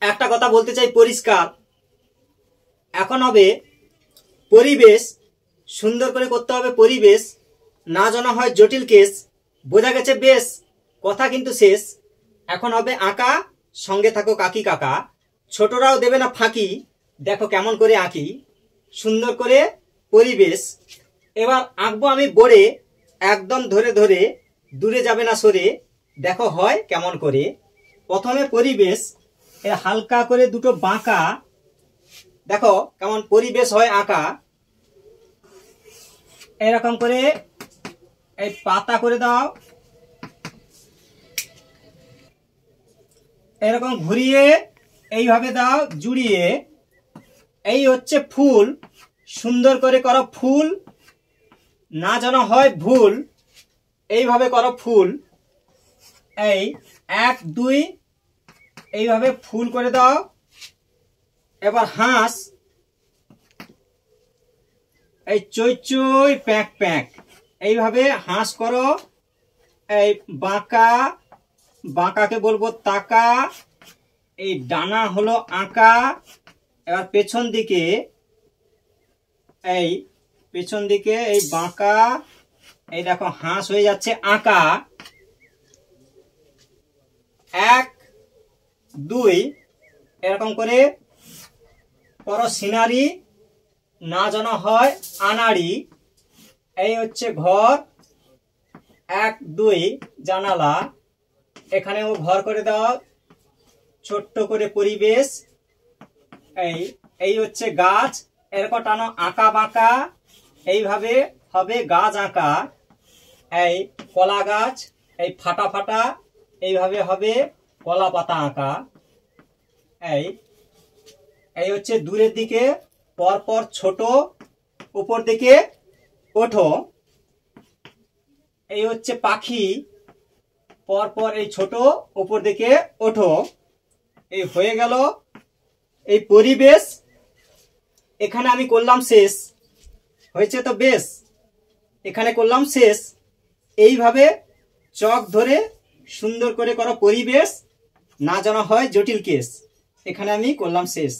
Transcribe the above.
একটা কথা বলতে চাই পরিষ্কার। এখন হবে পরিবেশ, সুন্দর করে করতে হবে পরিবেশ, না যেন হয় জটিল কেস। বোঝা গেছে বেশ, কথা কিন্তু শেষ। এখন হবে আঁকা, সঙ্গে থাকো কাকি কাকা। ছোটরাও দেবে না ফাঁকি, দেখো কেমন করে আঁকি। সুন্দর করে পরিবেশ এবার আঁকবো আমি বোর্ডে, একদম ধরে ধরে, দূরে যাবে না সরে, দেখো হয় কেমন করে। প্রথমে পরিবেশ, এর হালকা করে দুটো বাঁকা, দেখো কেমন পরিবেশ হয় আঁকা। এরকম করে এই পাতা করে দাও, এরকম ঘুরিয়ে এইভাবে দাও জুড়িয়ে। এই হচ্ছে ফুল, সুন্দর করে করো ফুল, না যেন হয় ভুল, এইভাবে করো ফুল। এই 1 2 এইভাবে ফুল করে দাও। এবার হাঁস, এই চই চই প্যাঁক প্যাঁক, এইভাবে হাঁস করো। এই বাঁকা, বাঁকাকে বলবো তাকা। এই ডানা হলো আঁকা। এবার পেছন দিকে, এই পেছন দিকে এই বাঁকা, এই দেখো হাঁস হয়ে যাচ্ছে আঁকা। 1 2 এরকম করে করো সিনারি, না যেন হয় আনাড়ি। এই হচ্ছে ঘর, 1 2 জানালা, এখানেও ঘর করে দাও ছোট্ট করে পরিবেশ। এই হচ্ছে গাছ, এরকম টানো আঁকা বাঁকা, এইভাবে হবে গাছ আঁকা। এই কলা গাছ, এই ফাটা ফাটা, এইভাবে হবে কলা পাতা আঁকা। এই হচ্ছে দূরের দিকে পরপর ছোট, উপর দিকে ওঠো। এই হচ্ছে পাখি, পরপর এই ছোট, উপর দিকে ওঠো। এই হয়ে গেল এই পরিবেশ। এখানে আমি করলাম শেষ, হয়েছে তো বেশ, এখানে করলাম শেষ। এইভাবে চক ধরে সুন্দর করে করো পরিবেশ, না যেন হয় জটিল কেস। এখানে আমি করলাম শেষ।